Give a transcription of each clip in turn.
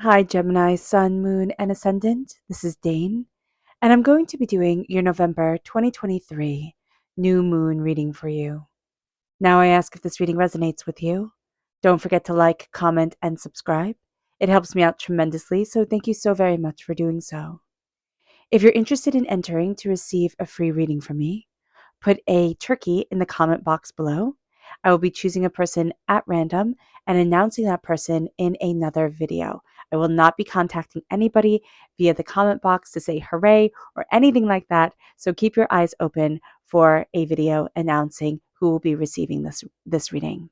Hi, Gemini, Sun, Moon, and Ascendant. This is Dane, and I'm going to be doing your November 2023 new moon reading for you. Now, I ask if this reading resonates with you. Don't forget to like, comment, and subscribe. It helps me out tremendously, so thank you so very much for doing so. If you're interested in entering to receive a free reading from me, put a turkey in the comment box below. I will be choosing a person at random and announcing that person in another video. I will not be contacting anybody via the comment box to say hooray or anything like that. So keep your eyes open for a video announcing who will be receiving this reading.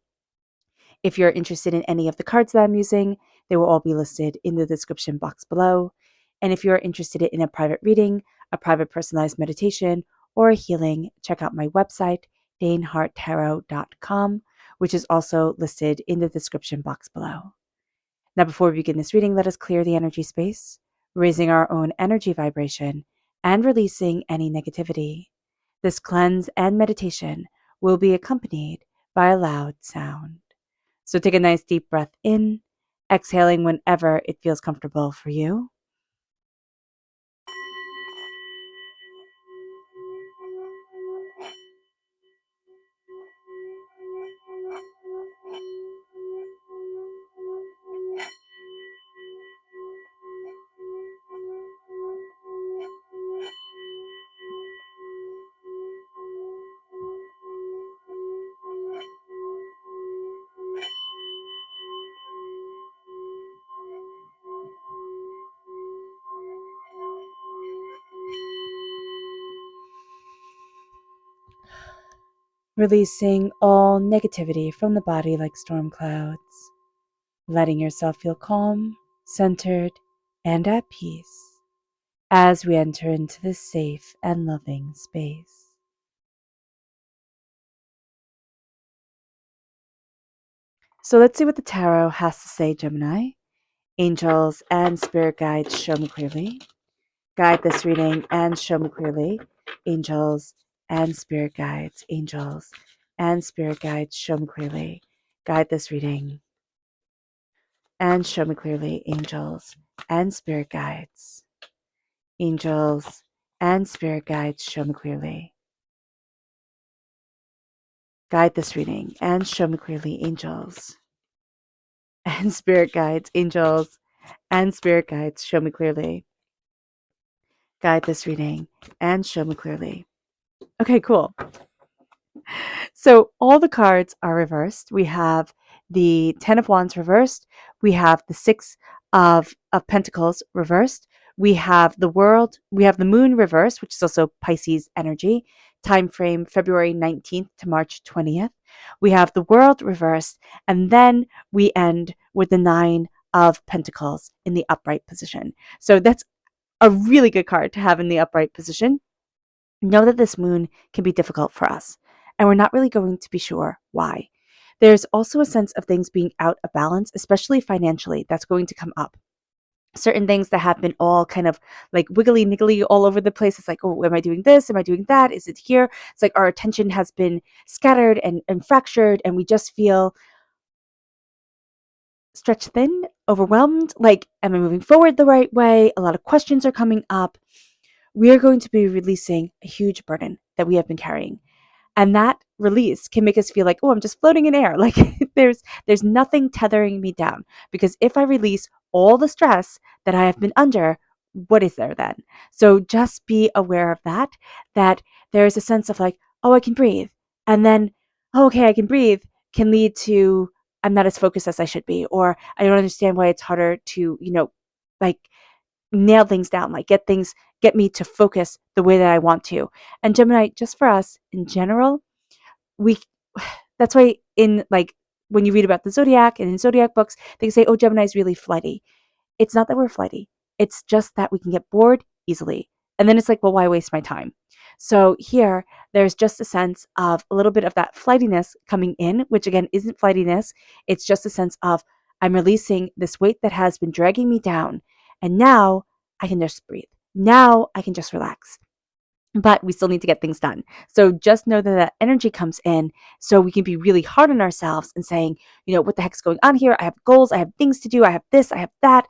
If you're interested in any of the cards that I'm using, they will all be listed in the description box below. And if you're interested in a private reading, a private personalized meditation, or a healing, check out my website, daneharttarot.com, which is also listed in the description box below. Now, before we begin this reading, let us clear the energy space, raising our own energy vibration and releasing any negativity. This cleanse and meditation will be accompanied by a loud sound. So take a nice deep breath in, exhaling whenever it feels comfortable for you. Releasing all negativity from the body like storm clouds, letting yourself feel calm, centered, and at peace as we enter into this safe and loving space. So let's see what the tarot has to say, Gemini. Angels and spirit guides, show me clearly. Guide this reading and show me clearly. Angels and spirit guides, angels and spirit guides, show me clearly. Guide this reading and show me clearly. Angels and spirit guides, angels and spirit guides, show me clearly. Guide this reading and show me clearly. Angels and spirit guides, angels and spirit guides, show me clearly. Guide this reading and show me clearly. Okay, cool. So all the cards are reversed. We have the 10 of Wands reversed. We have the 6 of Pentacles reversed. We have the World. We have the Moon reversed, which is also Pisces energy. Time frame February 19th to March 20th. We have the World reversed. And then we end with the 9 of Pentacles in the upright position. So that's a really good card to have in the upright position. Know that this moon can be difficult for us, and we're not really going to be sure why. There's also a sense of things being out of balance, especially financially, that's going to come up. Certain things that have been all kind of like wiggly niggly all over the place. It's like, oh, am I doing this? Am I doing that? Is it here? It's like our attention has been scattered and fractured, and we just feel stretched thin, overwhelmed. Like, am I moving forward the right way? A lot of questions are coming up. We are going to be releasing a huge burden that we have been carrying. And that release can make us feel like, oh, I'm just floating in air. Like there's nothing tethering me down. Because if I release all the stress that I have been under, what is there then? So just be aware of that there is a sense of like, oh, I can breathe. And then, oh, okay, I can breathe can lead to I'm not as focused as I should be, or I don't understand why it's harder to, like nail things down, like get me to focus the way that I want to. And Gemini, just for us in general, we that's why in like when you read about the zodiac and in zodiac books, they say, oh, Gemini is really flighty. It's not that we're flighty. It's just that we can get bored easily. And then it's like, well, why waste my time? So here, there's just a sense of a little bit of that flightiness coming in, which again isn't flightiness. It's just a sense of I'm releasing this weight that has been dragging me down. And now I can just breathe. Now I can just relax. but we still need to get things done. So just know that that energy comes in so we can be really hard on ourselves and saying, what the heck's going on here? I have goals, I have things to do, I have this, I have that.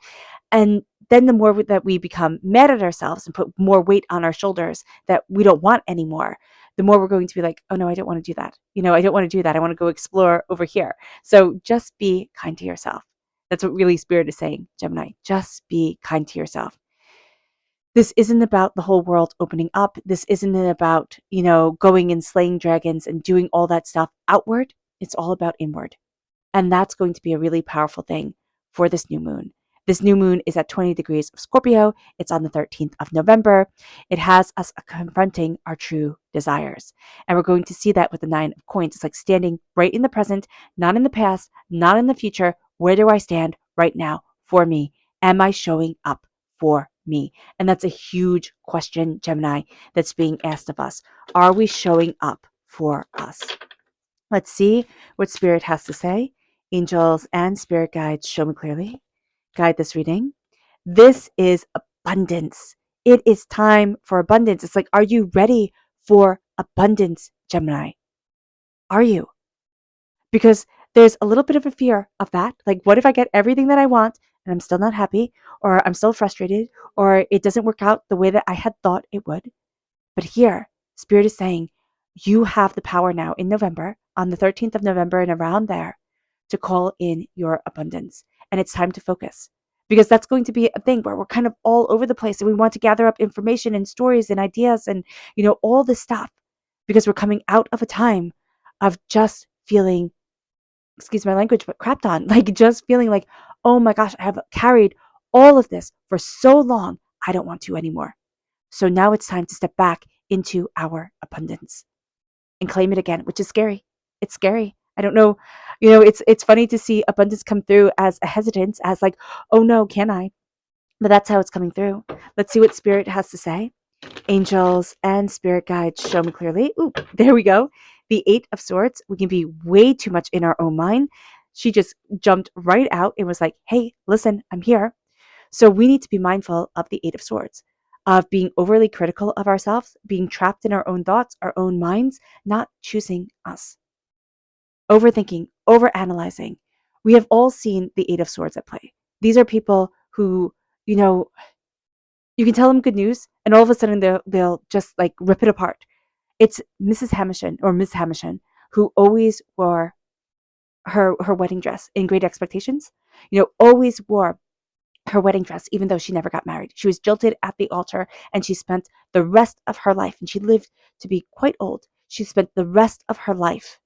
And then the more that we become mad at ourselves and put more weight on our shoulders that we don't want anymore, the more we're going to be like, oh no, I don't want to do that. I don't want to do that. I want to go explore over here. So just be kind to yourself. That's what really Spirit is saying, Gemini. Just be kind to yourself. This isn't about the whole world opening up. This isn't about, going and slaying dragons and doing all that stuff outward. It's all about inward. And that's going to be a really powerful thing for this new moon. This new moon is at 20 degrees of Scorpio. It's on the 13th of November. It has us confronting our true desires. And we're going to see that with the 9 of coins. It's like standing right in the present, not in the past, not in the future. Where do I stand right now for me? Am I showing up for me? And that's a huge question, Gemini, that's being asked of us. Are we showing up for us? Let's see what Spirit has to say. Angels and spirit guides, show me clearly. Guide this reading. This is abundance. It is time for abundance. It's like, are you ready for abundance, Gemini? Are you? Because there's a little bit of a fear of that. Like, what if I get everything that I want and I'm still not happy, or I'm still frustrated, or it doesn't work out the way that I had thought it would? But here, Spirit is saying, you have the power now in November, on the 13th of November and around there, to call in your abundance. And it's time to focus, because that's going to be a thing where we're kind of all over the place and we want to gather up information and stories and ideas and, all this stuff, because we're coming out of a time of just feeling, excuse my language, but crapped on, like just feeling like, oh my gosh, I have carried all of this for so long. I don't want to anymore. So now it's time to step back into our abundance and claim it again, which is scary. It's scary. I don't know. It's funny to see abundance come through as a hesitance, as like, oh no, can I? But that's how it's coming through. Let's see what Spirit has to say. Angels and spirit guides, show me clearly. Ooh, there we go. The 8 of Swords. We can be way too much in our own mind. She just jumped right out and was like, hey, listen, I'm here. So we need to be mindful of the 8 of Swords, of being overly critical of ourselves, being trapped in our own thoughts, our own minds, not choosing us. Overthinking, overanalyzing. We have all seen the 8 of Swords at play. These are people who, you can tell them good news, and all of a sudden they'll just like rip it apart. It's Mrs. Hamilton or Miss Hamilton, who always wore her wedding dress in Great Expectations. Always wore her wedding dress, even though she never got married. She was jilted at the altar, and she spent the rest of her life, and she lived to be quite old. She spent the rest of her life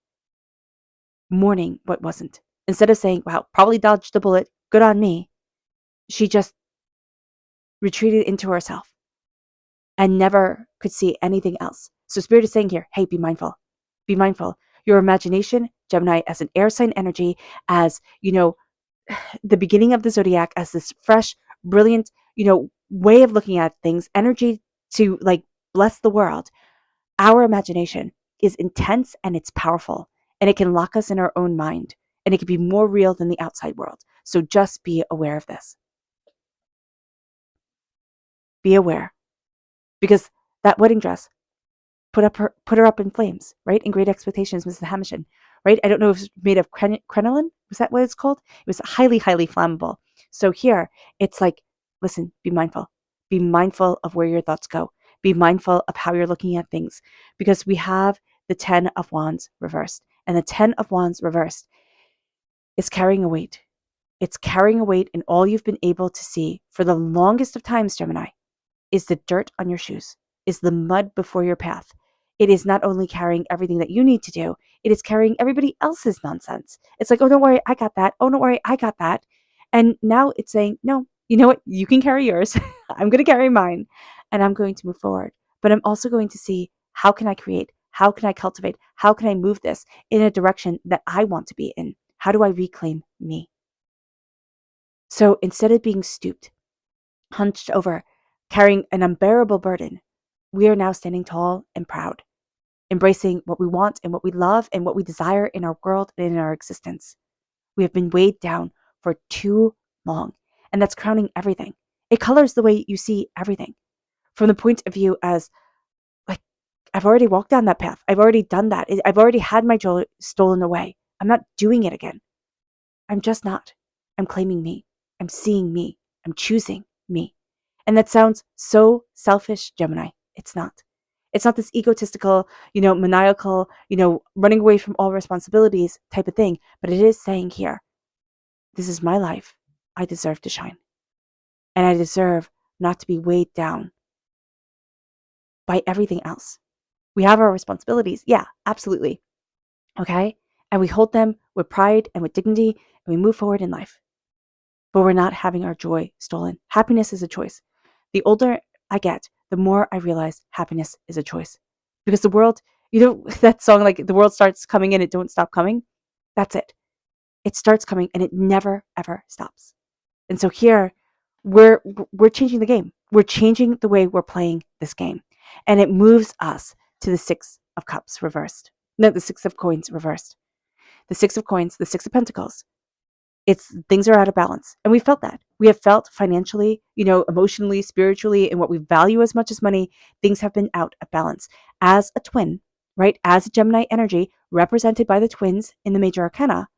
mourning what wasn't. Instead of saying, wow, probably dodged a bullet, good on me, she just retreated into herself and never could see anything else. So Spirit is saying here, hey, be mindful. Be mindful. Your imagination, Gemini, as an air sign energy, as, the beginning of the zodiac, as this fresh, brilliant, way of looking at things, energy to like bless the world. Our imagination is intense and it's powerful, and it can lock us in our own mind, and it can be more real than the outside world. So just be aware of this. Be aware, because that wedding dress put her up in flames, right? In Great Expectations, Mrs. Hamilton, right? I don't know if it's made of crinoline. Was that what it's called? It was highly, highly flammable. So here, it's like, listen, be mindful. Be mindful of where your thoughts go. Be mindful of how you're looking at things, because we have the 10 of Wands reversed. And the 10 of Wands reversed is carrying a weight. It's carrying a weight, and all you've been able to see for the longest of times, Gemini, is the dirt on your shoes, is the mud before your path. It is not only carrying everything that you need to do, it is carrying everybody else's nonsense. It's like, oh, don't worry, I got that. Oh, don't worry, I got that. And now it's saying, no, you know what? You can carry yours. I'm going to carry mine, and I'm going to move forward. But I'm also going to see, how can I create? How can I cultivate? How can I move this in a direction that I want to be in? How do I reclaim me? So instead of being stooped, hunched over, carrying an unbearable burden, we are now standing tall and proud, embracing what we want and what we love and what we desire in our world and in our existence. We have been weighed down for too long, and that's crowning everything. It colors the way you see everything, from the point of view as, like, I've already walked down that path. I've already done that. I've already had my joy stolen away. I'm not doing it again. I'm just not. I'm claiming me. I'm seeing me. I'm choosing me. And that sounds so selfish, Gemini. It's not. It's not this egotistical, maniacal, running away from all responsibilities type of thing. But it is saying here, this is my life. I deserve to shine. And I deserve not to be weighed down by everything else. We have our responsibilities. Yeah, absolutely. Okay? And we hold them with pride and with dignity, and we move forward in life. But we're not having our joy stolen. Happiness is a choice. The older I get, the more I realize happiness is a choice. Because the world, that song, like the world starts coming and it don't stop coming. That's it. It starts coming and it never, ever stops. And so here, we're changing the game. We're changing the way we're playing this game. And it moves us to the Six of Cups reversed. No, the Six of Coins reversed. The Six of Coins, the Six of Pentacles. It's things are out of balance. And we felt that. We have felt financially, emotionally, spiritually, and what we value as much as money, things have been out of balance. As a twin, right? As a Gemini energy represented by the twins in the major arcana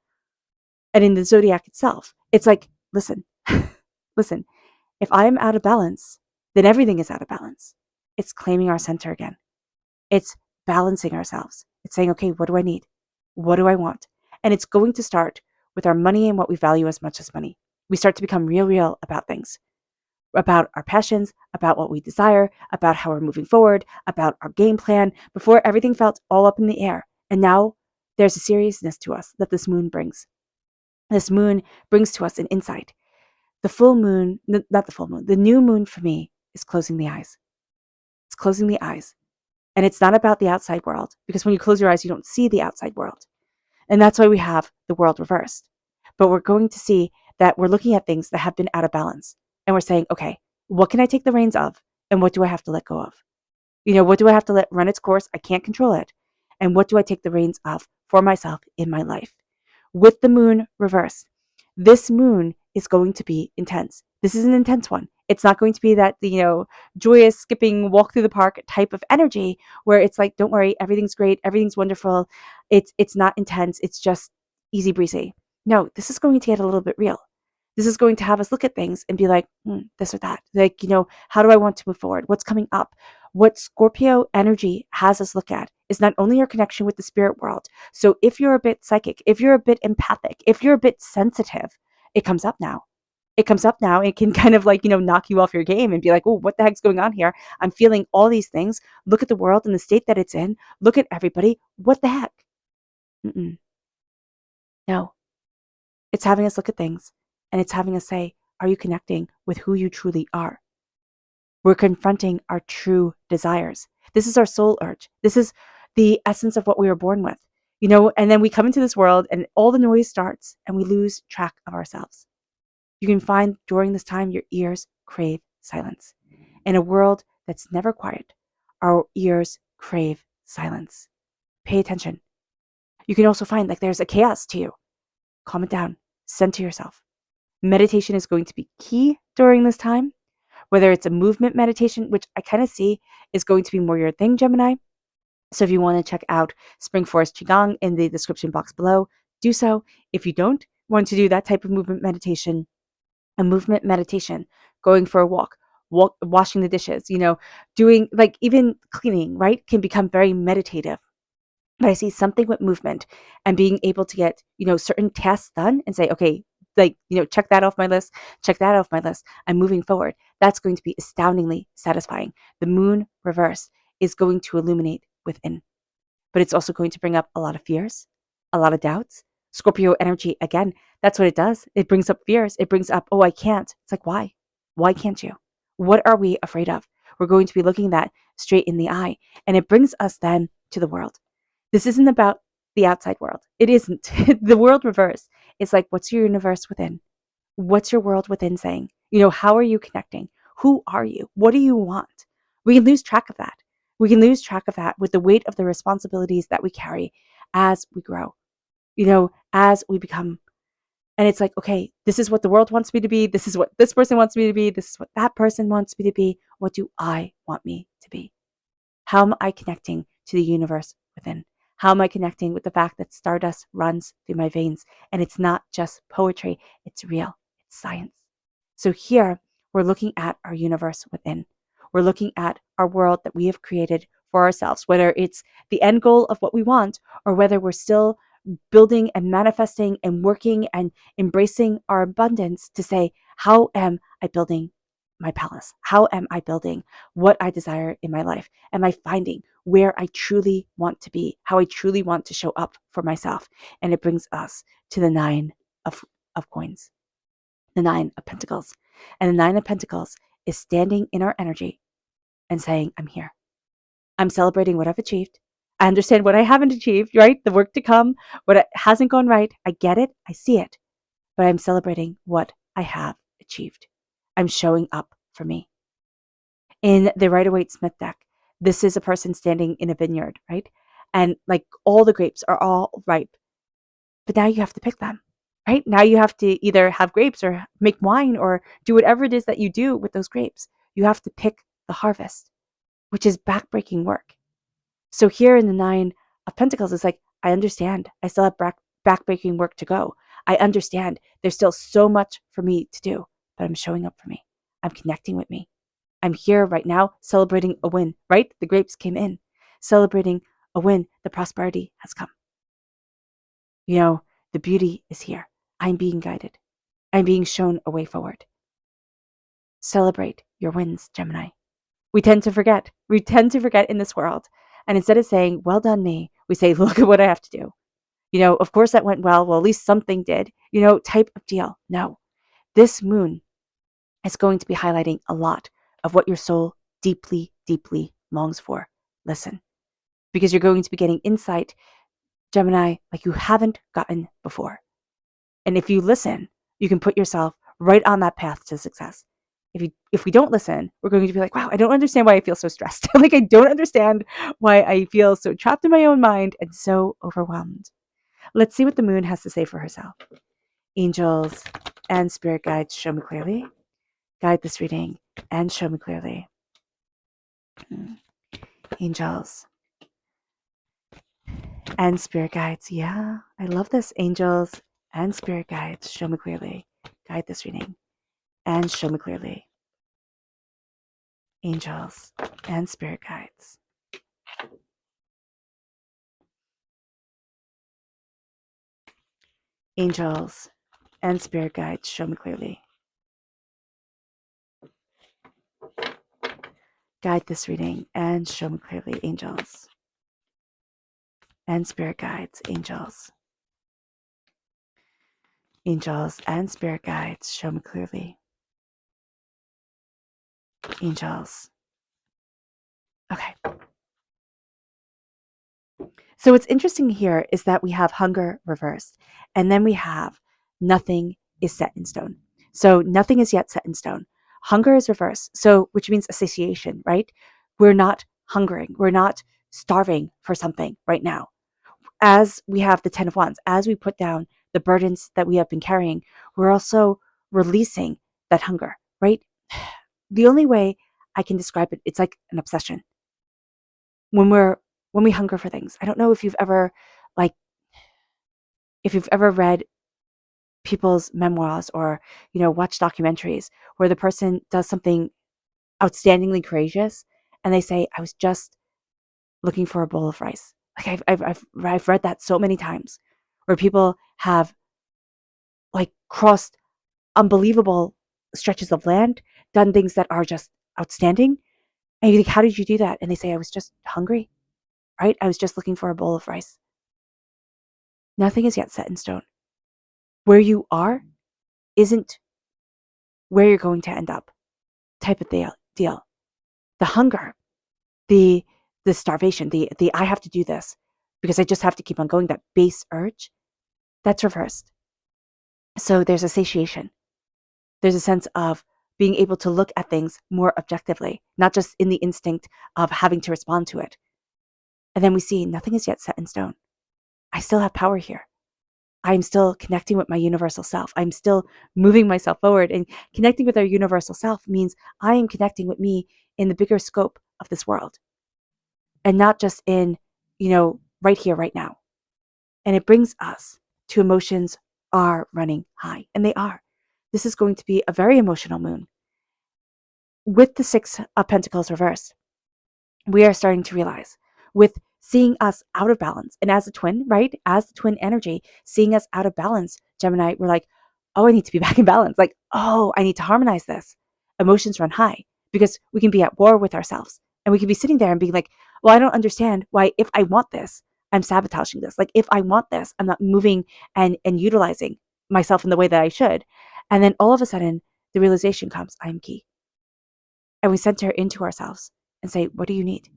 and in the zodiac itself. It's like, listen, listen, if I am out of balance, then everything is out of balance. It's claiming our center again. It's balancing ourselves. It's saying, okay, what do I need? What do I want? And it's going to start with our money and what we value as much as money. We start to become real about things, about our passions, about what we desire, about how we're moving forward, about our game plan. Before, everything felt all up in the air. And now there's a seriousness to us that this moon brings. This moon brings to us an insight. The full moon, not the full moon, the new moon for me is closing the eyes. It's closing the eyes. And it's not about the outside world, because when you close your eyes, you don't see the outside world. And that's why we have the world reversed. But we're going to see that we're looking at things that have been out of balance. And we're saying, okay, what can I take the reins of? And what do I have to let go of? What do I have to let run its course? I can't control it. And what do I take the reins of for myself in my life? With the moon reversed, this moon is going to be intense. This is an intense one. It's not going to be that, joyous, skipping, walk through the park type of energy where it's like, don't worry, everything's great, everything's wonderful. It's not intense. It's just easy breezy. No, this is going to get a little bit real. This is going to have us look at things and be like, this or that. Like, how do I want to move forward? What's coming up? What Scorpio energy has us look at is not only your connection with the spirit world. So if you're a bit psychic, if you're a bit empathic, if you're a bit sensitive, it comes up now. It comes up now. It can kind of like, knock you off your game and be like, oh, what the heck's going on here? I'm feeling all these things. Look at the world and the state that it's in. Look at everybody. What the heck? No. It's having us look at things and it's having us say, are you connecting with who you truly are? We're confronting our true desires. This is our soul urge. This is the essence of what we were born with, and then we come into this world and all the noise starts and we lose track of ourselves. You can find during this time your ears crave silence. In a world that's never quiet, our ears crave silence. Pay attention. You can also find like there's a chaos to you. Calm it down. Center yourself. Meditation is going to be key during this time. Whether it's a movement meditation, which I kind of see is going to be more your thing, Gemini. So if you want to check out Spring Forest Qigong in the description box below, do so. If you don't want to do that type of movement meditation, a movement meditation, going for a walk, washing the dishes, doing like even cleaning, right, can become very meditative. But I see something with movement and being able to get, certain tasks done and say, okay, like, check that off my list, check that off my list. I'm moving forward. That's going to be astoundingly satisfying. The moon reverse is going to illuminate within, but it's also going to bring up a lot of fears, a lot of doubts. Scorpio energy, again, that's what it does. It brings up fears. It brings up, oh, I can't. It's like, why? Why can't you? What are we afraid of? We're going to be looking that straight in the eye. And it brings us then to the world. This isn't about the outside world. It isn't. The world reverse. It's like, what's your universe within? What's your world within saying? How are you connecting? Who are you? What do you want? We can lose track of that. We can lose track of that with the weight of the responsibilities that we carry as we grow, as we become. And it's like, okay, this is what the world wants me to be. This is what this person wants me to be. This is what that person wants me to be. What do I want me to be? How am I connecting to the universe within? How am I connecting with the fact that stardust runs through my veins? And it's not just poetry, it's real, it's science. So here, we're looking at our universe within. We're looking at our world that we have created for ourselves, whether it's the end goal of what we want or whether we're still building and manifesting and working and embracing our abundance to say, how am I building my palace? How am I building what I desire in my life? Am I finding where I truly want to be, how I truly want to show up for myself? And it brings us to the nine of coins, the nine of pentacles. And the nine of pentacles is standing in our energy and saying, I'm here. I'm celebrating what I've achieved. I understand what I haven't achieved, right? The work to come, what hasn't gone right. I get it. I see it. But I'm celebrating what I have achieved. I'm showing up for me. In the Rider-Waite-Smith deck, this is a person standing in a vineyard, right? And like all the grapes are all ripe. But now you have to pick them, right? Now you have to either have grapes or make wine or do whatever it is that you do with those grapes. You have to pick the harvest, which is backbreaking work. So here in the nine of pentacles, it's like, I understand. I still have backbreaking work to go. I understand there's still so much for me to do, but I'm showing up for me. I'm connecting with me. I'm here right now celebrating a win, right? The grapes came in, celebrating a win. The prosperity has come. You know, the beauty is here. I'm being guided. I'm being shown a way forward. Celebrate your wins, Gemini. We tend to forget. We tend to forget in this world. And instead of saying, well done, me, we say, look at what I have to do. You know, of course that went well. Well, at least something did, you know, type of deal. No, this moon is going to be highlighting a lot of what your soul deeply, deeply longs for. Listen, because you're going to be getting insight, Gemini, like you haven't gotten before. And if you listen, you can put yourself right on that path to success. If we don't listen, we're going to be like, wow, I don't understand why I feel so stressed. Like I don't understand why I feel so trapped in my own mind and so overwhelmed. Let's see what the moon has to say for herself. Angels and spirit guides, show me clearly. Guide this reading and show me clearly. Angels and spirit guides. Yeah, I love this. Angels and spirit guides, show me clearly. Guide this reading and show me clearly. Angels and spirit guides. Angels and spirit guides, show me clearly. Guide this reading and show me clearly. Angels and spirit guides. Angels. Angels and spirit guides, show me clearly. Angels. Okay. So what's interesting here is that we have hunger reversed, and then we have nothing is set in stone. So nothing is yet set in stone. Hunger is reversed, so which means satiation, right? We're not hungering. We're not starving for something right now. As we have the 10 of Wands, as we put down the burdens that we have been carrying, we're also releasing that hunger, right? The only way I can describe it, it's like an obsession. When we hunger for things. I don't know if you've ever read people's memoirs or, you know, watched documentaries where the person does something outstandingly courageous and they say, I was just looking for a bowl of rice. Like I've read that so many times where people have like crossed unbelievable stretches of land, done things that are just outstanding. And you think, how did you do that? And they say, I was just hungry, right? I was just looking for a bowl of rice. Nothing is yet set in stone. Where you are isn't where you're going to end up type of deal. The hunger, the starvation, the I have to do this because I just have to keep on going, that base urge, that's reversed. So there's a satiation. There's a sense of being able to look at things more objectively, not just in the instinct of having to respond to it. And then we see nothing is yet set in stone. I still have power here. I'm still connecting with my universal self. I'm still moving myself forward, and connecting with our universal self means I am connecting with me in the bigger scope of this world. and not just in, right here, right now. And it brings us to emotions are running high, and they are. This is going to be a very emotional moon. With the Six of Pentacles reversed, we are starting to realize with seeing us out of balance. And as a twin, right? As the twin energy, seeing us out of balance, Gemini, we're like, oh, I need to be back in balance. Like, oh, I need to harmonize this. Emotions run high because we can be at war with ourselves. And we can be sitting there and being like, well, I don't understand why if I want this, I'm sabotaging this. Like if I want this, I'm not moving and utilizing myself in the way that I should. And then all of a sudden, the realization comes, I am key. And we center into ourselves and say, what do you need?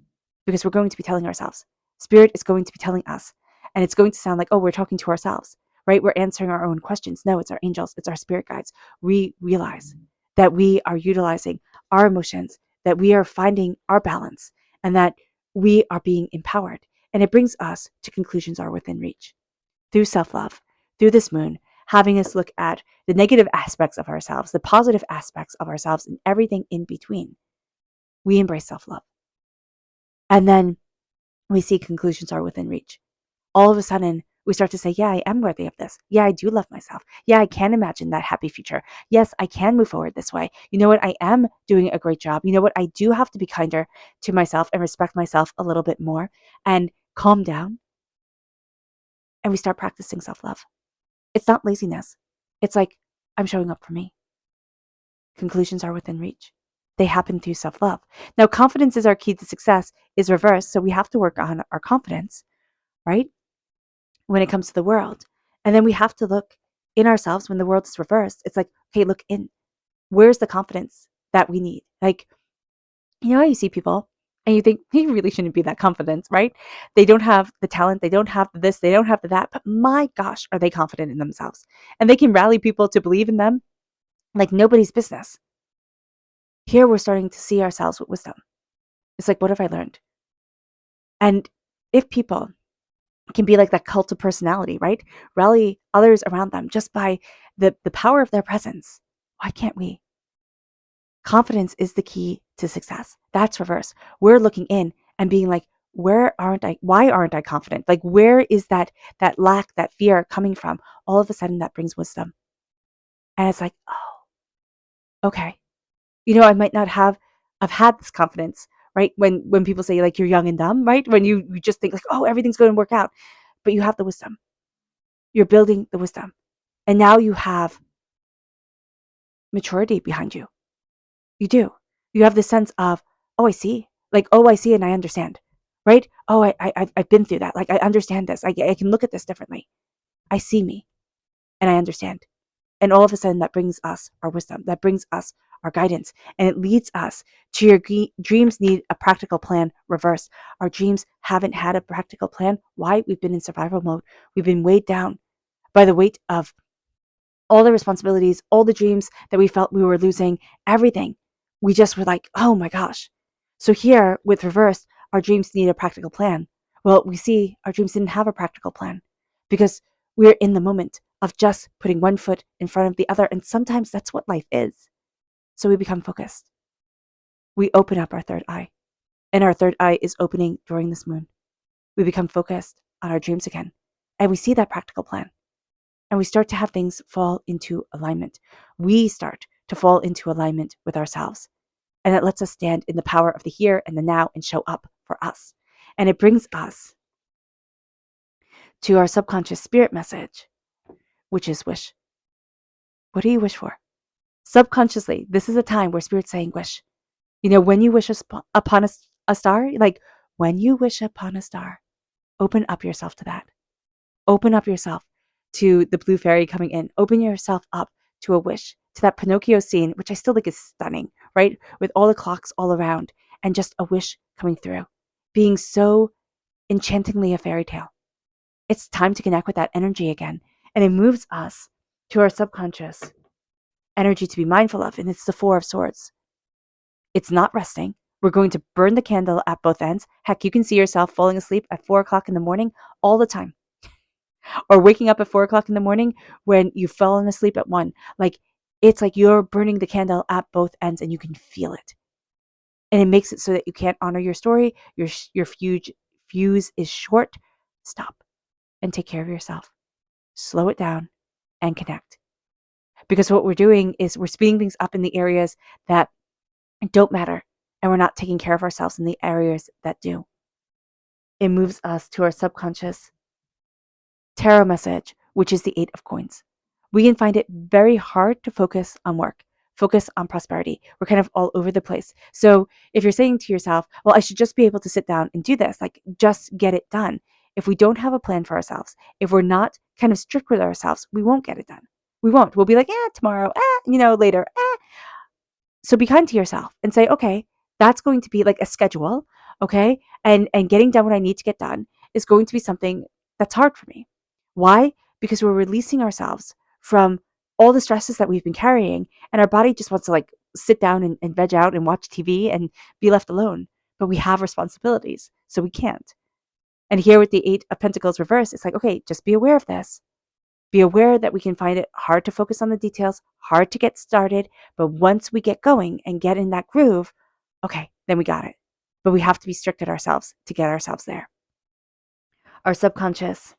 Because we're going to be telling ourselves. Spirit is going to be telling us. And it's going to sound like, oh, we're talking to ourselves, right? We're answering our own questions. No, it's our angels, it's our spirit guides. We realize that we are utilizing our emotions, that we are finding our balance, and that we are being empowered. And it brings us to conclusions are within reach. Through self-love, through this moon, having us look at the negative aspects of ourselves, the positive aspects of ourselves, and everything in between. We embrace self-love. And then we see conclusions are within reach. All of a sudden, we start to say, yeah, I am worthy of this. Yeah, I do love myself. Yeah, I can imagine that happy future. Yes, I can move forward this way. You know what? I am doing a great job. You know what? I do have to be kinder to myself and respect myself a little bit more and calm down. And we start practicing self-love. It's not laziness. It's like, I'm showing up for me. Conclusions are within reach. They happen through self-love. Now, confidence is our key to success is reversed. So we have to work on our confidence, right? When it comes to the world. And then we have to look in ourselves when the world is reversed. It's like, okay, look in. Where's the confidence that we need? Like, how you see people and you think, he really shouldn't be that confident, right? They don't have the talent. They don't have this. They don't have that. But my gosh, are they confident in themselves? And they can rally people to believe in them like nobody's business. Here we're starting to see ourselves with wisdom. It's like, what have I learned? And if people can be like that cult of personality, right? Rally others around them just by the power of their presence. Why can't we? Confidence is the key to success. That's reverse. We're looking in and being like, why aren't I confident? Like, where is that lack, that fear coming from? All of a sudden that brings wisdom. And it's like, oh, okay. I might not have had this confidence, right? When people say like you're young and dumb, right? When you just think like, oh, everything's going to work out. But you have the wisdom. You're building the wisdom. And now you have maturity behind you. You do. You have this sense of, oh, I see. Like, oh, I see and I understand. Right? Oh, I've been through that. Like, I understand this. I can look at this differently. I see me and I understand. And all of a sudden that brings us our wisdom. That brings us our guidance. And it leads us to your dreams need a practical plan reverse. Our dreams haven't had a practical plan. Why? We've been in survival mode. We've been weighed down by the weight of all the responsibilities, all the dreams that we felt we were losing, everything. We just were like, oh my gosh. So here with reverse, our dreams need a practical plan. Well, we see our dreams didn't have a practical plan because we're in the moment of just putting one foot in front of the other. And sometimes that's what life is. So we become focused. We open up our third eye, and our third eye is opening during this moon. We become focused on our dreams again, and we see that practical plan. And we start to have things fall into alignment. We start to fall into alignment with ourselves. And it lets us stand in the power of the here and the now and show up for us. And it brings us to our subconscious spirit message, which is wish. What do you wish for? Subconsciously, this is a time where spirit's saying wish. When you wish upon a star, like when you wish upon a star, open up yourself to that. Open up yourself to the blue fairy coming in. Open yourself up to a wish, to that Pinocchio scene, which I still think is stunning, right? With all the clocks all around and just a wish coming through, being so enchantingly a fairy tale. It's time to connect with that energy again. And it moves us to our subconscious energy to be mindful of. And it's the Four of Swords. It's not resting. We're going to burn the candle at both ends. Heck, you can see yourself falling asleep at 4:00 in the morning all the time. Or waking up at 4:00 in the morning when you've fallen asleep at 1. Like, it's like you're burning the candle at both ends and you can feel it. and it makes it so that you can't honor your story, your fuse is short. Stop and take care of yourself. Slow it down and connect. Because what we're doing is we're speeding things up in the areas that don't matter, and we're not taking care of ourselves in the areas that do. It moves us to our subconscious tarot message, which is the Eight of Coins. We can find it very hard to focus on work, focus on prosperity. We're kind of all over the place. So if you're saying to yourself, well, I should just be able to sit down and do this, like just get it done. If we don't have a plan for ourselves, if we're not kind of strict with ourselves, we won't get it done. We won't. We'll be like, tomorrow, later. So be kind to yourself and say, okay, that's going to be like a schedule, okay? And getting done what I need to get done is going to be something that's hard for me. Why? Because we're releasing ourselves from all the stresses that we've been carrying, and our body just wants to like sit down and veg out and watch TV and be left alone. But we have responsibilities, so we can't. And here with the Eight of Pentacles reverse, it's like, okay, just be aware of this. Be aware that we can find it hard to focus on the details, hard to get started, but once we get going and get in that groove, okay, then we got it. But we have to be strict at ourselves to get ourselves there. Our subconscious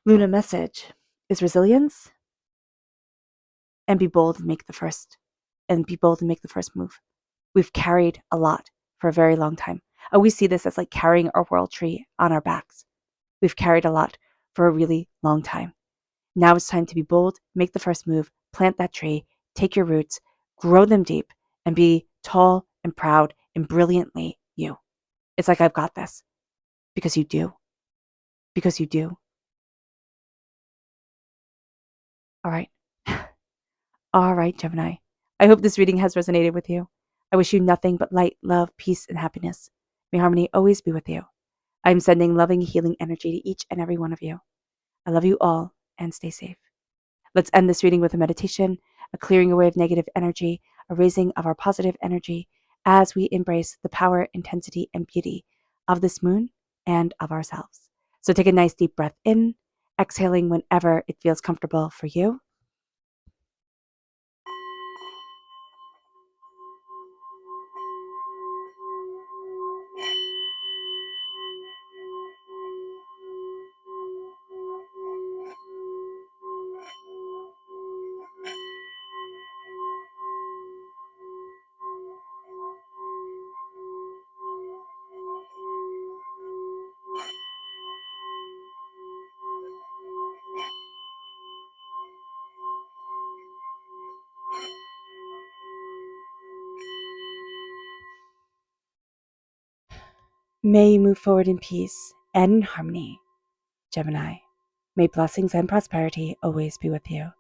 Luna message is resilience and be bold and make the first move. We've carried a lot for a very long time. And we see this as like carrying our world tree on our backs. We've carried a lot for a really long time. Now it's time to be bold, make the first move, plant that tree, take your roots, grow them deep, and be tall and proud and brilliantly you. It's like, I've got this. Because you do. Because you do. All right. All right, Gemini. I hope this reading has resonated with you. I wish you nothing but light, love, peace, and happiness. May harmony always be with you. I'm sending loving, healing energy to each and every one of you. I love you all, and stay safe. Let's end this reading with a meditation, a clearing away of negative energy, a raising of our positive energy as we embrace the power, intensity, and beauty of this moon and of ourselves. So take a nice deep breath in, exhaling whenever it feels comfortable for you. May you move forward in peace and in harmony, Gemini. May blessings and prosperity always be with you.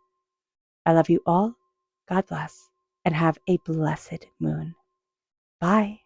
I love you all. God bless, and have a blessed moon. Bye.